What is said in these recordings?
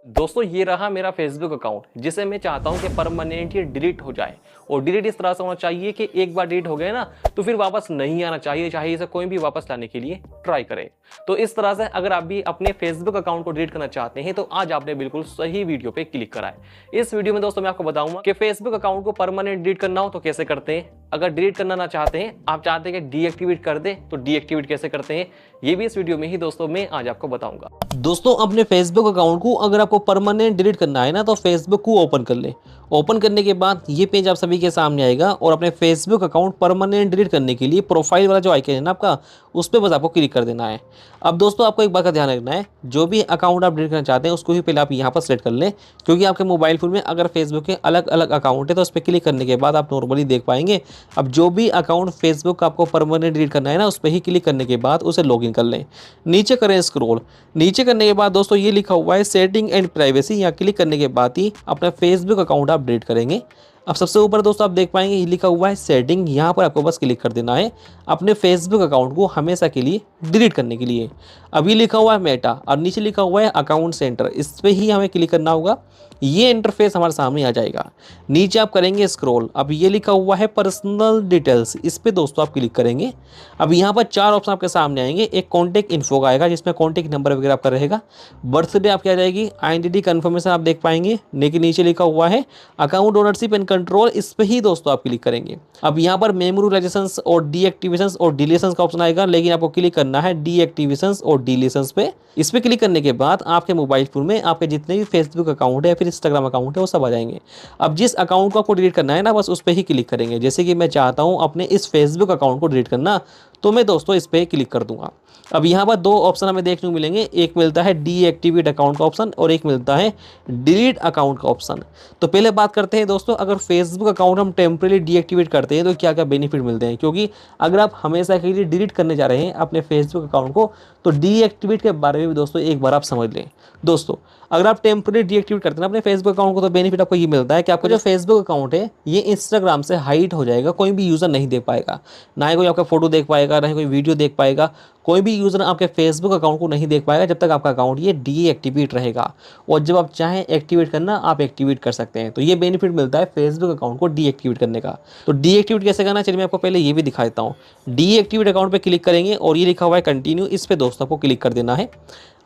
दोस्तों ये रहा मेरा फेसबुक अकाउंट जिसे मैं चाहता हूं कि परमानेंटली डिलीट हो जाए। और डिलीट इस तरह से होना चाहिए कि एक बार डिलीट हो गए ना तो फिर वापस नहीं आना चाहिए, चाहे इसे कोई भी वापस लाने के लिए ट्राई करे। तो इस तरह से अगर आप भी अपने फेसबुक अकाउंट को डिलीट करना चाहते हैं तो आज आपने बिल्कुल सही वीडियो पे क्लिक करा है। इस वीडियो में दोस्तों मैं आपको बताऊंगा कि फेसबुक अकाउंट को परमानेंट डिलीट करना हो तो कैसे करते हैं, अगर डिलीट करना ना चाहते हैं, आप चाहते हैं कि डीएक्टिवेट कर दें तो डीएक्टिवेट कैसे करते हैं, ये भी इस वीडियो में ही दोस्तों मैं आज आपको बताऊंगा। दोस्तों अपने फेसबुक अकाउंट को अगर आपको परमानेंट डिलीट करना है ना तो फेसबुक को ओपन कर ले। ओपन करने के बाद ये पेज आप सभी के सामने आएगा और अपने फेसबुक अकाउंट परमानेंट डिलीट करने के लिए प्रोफाइल वाला जो आइकन है ना आपका, उस पर बस आपको क्लिक कर देना है। अब दोस्तों आपको एक बात का ध्यान रखना है, जो भी अकाउंट आप डिलीट करना चाहते हैं उसको ही पहले आप यहाँ पर सेलेक्ट कर लें, क्योंकि आपके मोबाइल फोन में अगर फेसबुक के अलग अलग अकाउंट है तो उस पर क्लिक करने के बाद आप नॉर्मली देख पाएंगे। अब जो भी अकाउंट फेसबुक का आपको परमानेंट डिलीट करना है ना उस पर ही क्लिक करने के बाद उसे लॉगिन कर लें। नीचे करें स्क्रॉल, नीचे करने के बाद दोस्तों ये लिखा हुआ है सेटिंग एंड प्राइवेसी, यहाँ क्लिक करने के बाद ही अपना फेसबुक अकाउंट आप डिलीट करेंगे। अब सबसे ऊपर दोस्तों आप देख पाएंगे ये लिखा हुआ है सेटिंग, यहाँ पर आपको बस क्लिक कर देना है अपने फेसबुक अकाउंट को हमेशा के लिए डिलीट करने के लिए। अभी लिखा हुआ है मेटा और नीचे लिखा हुआ है अकाउंट सेंटर, इस पर ही हमें क्लिक करना होगा। ये इंटरफेस हमारे सामने आ जाएगा। नीचे आप करेंगे स्क्रॉल, अब ये लिखा हुआ है पर्सनल डिटेल्स, इस पर दोस्तों आप क्लिक करेंगे। अब यहाँ पर 4 ऑप्शन आपके सामने आएंगे। एक कॉन्टैक्ट इन्फो का आएगा जिसमें कॉन्टैक्ट नंबर वगैरह आपका रहेगा, बर्थडे आपकी आ जाएगी, आइडेंटिटी कन्फर्मेशन आप देख पाएंगे, लेकिन नीचे लिखा हुआ है अकाउंट ओनरशिप एंड कंट्रोल, इस पर ही दोस्तों आप क्लिक करेंगे। अब यहाँ पर मेमोराइजेशंस और डीएक्टिवेशंस और डिलीशंस का ऑप्शन आएगा, लेकिन आपको क्लिक करना है डीएक्टिवेशंस और डिलीशंस पे। इस पे क्लिक करने के बाद आपके मोबाइल फोन में आपके जितने भी फेसबुक अकाउंट है या फिर इंस्टाग्राम अकाउंट है वो सब आ जाएंगे। अब जिस अकाउंट को आपको डिलीट करना है ना बस उस पर ही क्लिक करेंगे। जैसे कि मैं चाहता हूँ अपने इस फेसबुक अकाउंट को डिलीट करना, तो मैं दोस्तों इस पर क्लिक कर दूंगा। अब यहाँ पर 2 ऑप्शन हमें देखने को मिलेंगे, एक मिलता है डीएक्टिवेट अकाउंट का ऑप्शन और एक मिलता है डिलीट अकाउंट का ऑप्शन। तो पहले बात करते हैं दोस्तों, अगर फेसबुक अकाउंट हम टेम्परेरी डीएक्टिवेट करते हैं तो क्या क्या बेनिफिट मिलते हैं, क्योंकि अगर आप हमेशा के लिए डिलीट करने जा रहे हैं अपने फेसबुक अकाउंट को तो डीएक्टिवेट के बारे में भी दोस्तों एक बार आप समझ लें। दोस्तों अगर आप टेम्परेरी डीएक्टिवेट करते हैं अपने फेसबुक अकाउंट को तो बेनिफिट आपको ये मिलता है कि आपका जो फेसबुक अकाउंट है ये इंस्टाग्राम से हाइड हो जाएगा, कोई भी यूज़र नहीं देख पाएगा, ना ही कोई आपका फोटो देख पाएगा, ना ही कोई वीडियो देख पाएगा, कोई भी यूज़र आपके फेसबुक अकाउंट को नहीं देख पाएगा जब तक आपका अकाउंट ये डीएक्टिवेट रहेगा। और जब आप चाहें एक्टिवेट करना आप एक्टिवेट कर सकते हैं। तो ये बेनिफिट मिलता है फेसबुक अकाउंट को डीएक्टिवेट करने का। तो डीएक्टिवेट कैसे करना चलिए मैं आपको पहले ये भी दिखा देता हूँ। डीएक्टिवेट अकाउंट पे क्लिक करेंगे और ये लिखा हुआ है कंटिन्यू, इस पे दोस्तों आपको क्लिक कर देना है।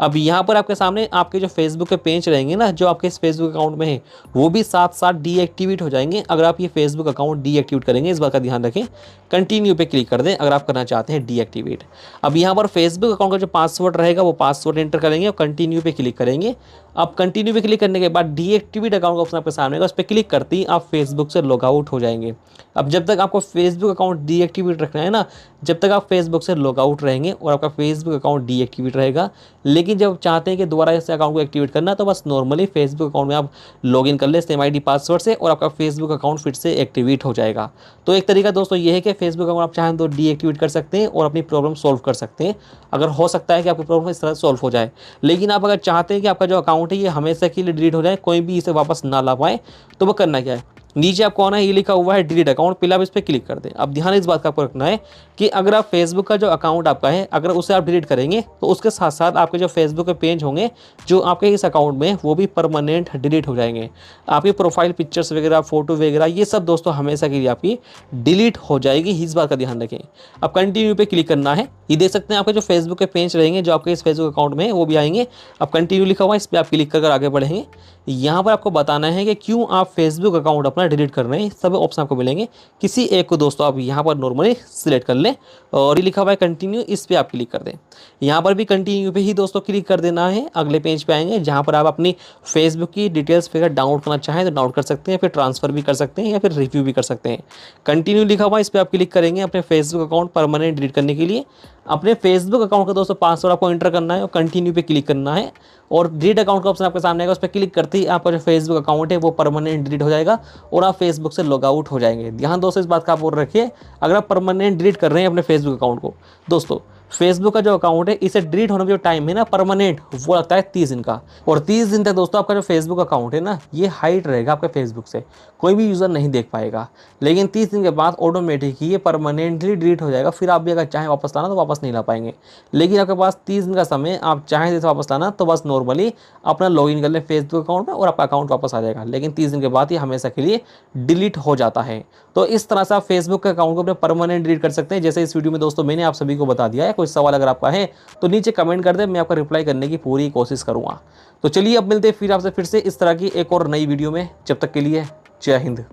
अब यहाँ पर आपके सामने आपके जो फेसबुक के पेज रहेंगे ना जो आपके इस फेसबुक अकाउंट में है वो भी साथ साथ डीएक्टिवेट हो जाएंगे अगर आप ये फेसबुक अकाउंट डीएक्टिवेट करेंगे। इस बात का ध्यान रखें, कंटिन्यू पे क्लिक कर दें अगर आप करना चाहते हैं डीएक्टिवेट। अब यहाँ पर फेसबुक अकाउंट का जो पासवर्ड रहेगा वो पासवर्ड एंटर करेंगे और कंटिन्यू पे क्लिक करेंगे। अब कंटिन्यू पे क्लिक करने के बाद डीएक्टिवेट अकाउंट का ऑप्शन आपके सामने आएगा, उस पर क्लिक करते ही आप फेसबुक से लॉग आउट हो जाएंगे। अब जब तक आपको फेसबुक अकाउंट डीएक्टिवेट रखना है ना, जब तक आप फेसबुक से लॉग आउट रहेंगे और आपका फेसबुक अकाउंट डीएक्टिवेट रहेगा। लेकिन जब चाहते हैं कि दोबारा इस अकाउंट को एक्टिवेट करना तो बस नॉर्मली फेसबुक अकाउंट में आप लॉगिन कर ले सेम आईडी पासवर्ड से और आपका फेसबुक अकाउंट फिर से एक्टिवेट हो जाएगा। तो एक तरीका दोस्तों ये है कि फेसबुक अकाउंट आप चाहें तो डीएक्टिवेट कर सकते हैं और अपनी प्रॉब्लम सॉल्व कर सकते हैं। अगर हो सकता है कि आपकी प्रॉब्लम इस तरह सॉल्व हो जाए, लेकिन आप अगर चाहते हैं कि आपका जो अकाउंट है ये हमेशा के लिए डिलीट हो जाए, कोई भी इसे वापस ना ला पाए, तो वो करना क्या है, नीचे आपको आना है, ये लिखा हुआ है डिलीट अकाउंट, पहले आप इस पर क्लिक कर दें। अब ध्यान इस बात का आपको रखना है कि अगर आप फेसबुक का जो अकाउंट आपका है अगर उसे आप डिलीट करेंगे तो उसके साथ साथ आपके जो फेसबुक के पेज होंगे जो आपके इस अकाउंट में वो भी परमानेंट डिलीट हो जाएंगे। आपकी प्रोफाइल पिक्चर्स वगैरह फोटो वगैरह ये सब दोस्तों हमेशा के लिए आपकी डिलीट हो जाएगी, इस बात का ध्यान रखें। अब कंटिन्यू पे क्लिक करना है, ये देख सकते हैं आपके जो फेसबुक के पेज रहेंगे जो आपके इस फेसबुक अकाउंट में वो भी आएंगे। अब कंटिन्यू लिखा हुआ है, इस पर आप क्लिक कर आगे बढ़ेंगे। यहाँ पर आपको बताना है कि क्यों आप फेसबुक अकाउंट अपना डिलीट कर रहे हैं, सब ऑप्शन आपको मिलेंगे, किसी एक को दोस्तों आप यहाँ पर नॉर्मली सिलेक्ट कर लें और ये लिखा हुआ है कंटिन्यू, इस पर आप क्लिक कर दें। यहाँ पर भी कंटिन्यू पे ही दोस्तों क्लिक कर देना है। अगले पेज पे आएंगे जहाँ पर आप अपनी फेसबुक की डिटेल्स फिर डाउनलोड करना चाहें तो डाउनलोड कर सकते हैं, फिर ट्रांसफ़र भी कर सकते हैं या फिर रिव्यू भी कर सकते हैं। कंटिन्यू लिखा हुआ है, इस पर आप क्लिक करेंगे अपने फेसबुक अकाउंट परमानेंट डिलीट करने के लिए। अपने फेसबुक अकाउंट का दोस्तों पासवर्ड आपको एंटर करना है और कंटिन्यू पे क्लिक करना है और डिलीट अकाउंट का ऑप्शन आपके सामने आएगा, उस पर क्लिक करते ही आपका जो फेसबुक अकाउंट है वो परमानेंट डिलीट हो जाएगा और आप फेसबुक से लॉग आउट हो जाएंगे। ध्यान दोस्तों इस बात का आप और रखिए, अगर आप परमानेंट डिलीट कर रहे हैं अपने फेसबुक अकाउंट को दोस्तों फेसबुक का जो अकाउंट है इसे डिलीट होने में जो टाइम है ना परमानेंट, वो लगता है 30 दिन का। और 30 दिन तक दोस्तों आपका जो फेसबुक अकाउंट है ना ये हाइड रहेगा आपके फेसबुक से, कोई भी यूज़र नहीं देख पाएगा। लेकिन 30 दिन के बाद ऑटोमेटिक ही ये परमानेंटली डिलीट हो जाएगा। फिर आप भी अगर चाहें वापस लाना तो वापस नहीं ला पाएंगे। लेकिन आपके पास 30 दिन का समय, आप चाहें तो वापस लाना तो बस नॉर्मली अपना लॉगिन कर लें फेसबुक अकाउंट में और आपका अकाउंट वापस आ जाएगा। लेकिन 30 दिन के बाद ये हमेशा के लिए डिलीट हो जाता है। तो इस तरह से आप फेसबुक के अकाउंट को अपने परमानेंट डिलीट कर सकते हैं। जैसे इस वीडियो में दोस्तों मैंने आप सभी को बता दिया है। कोई सवाल अगर आपका है तो नीचे कमेंट कर दें, मैं आपका रिप्लाई करने की पूरी कोशिश करूँगा। तो चलिए अब मिलते हैं फिर आपसे फिर से इस तरह की एक और नई वीडियो में। जब तक के लिए जय हिंद।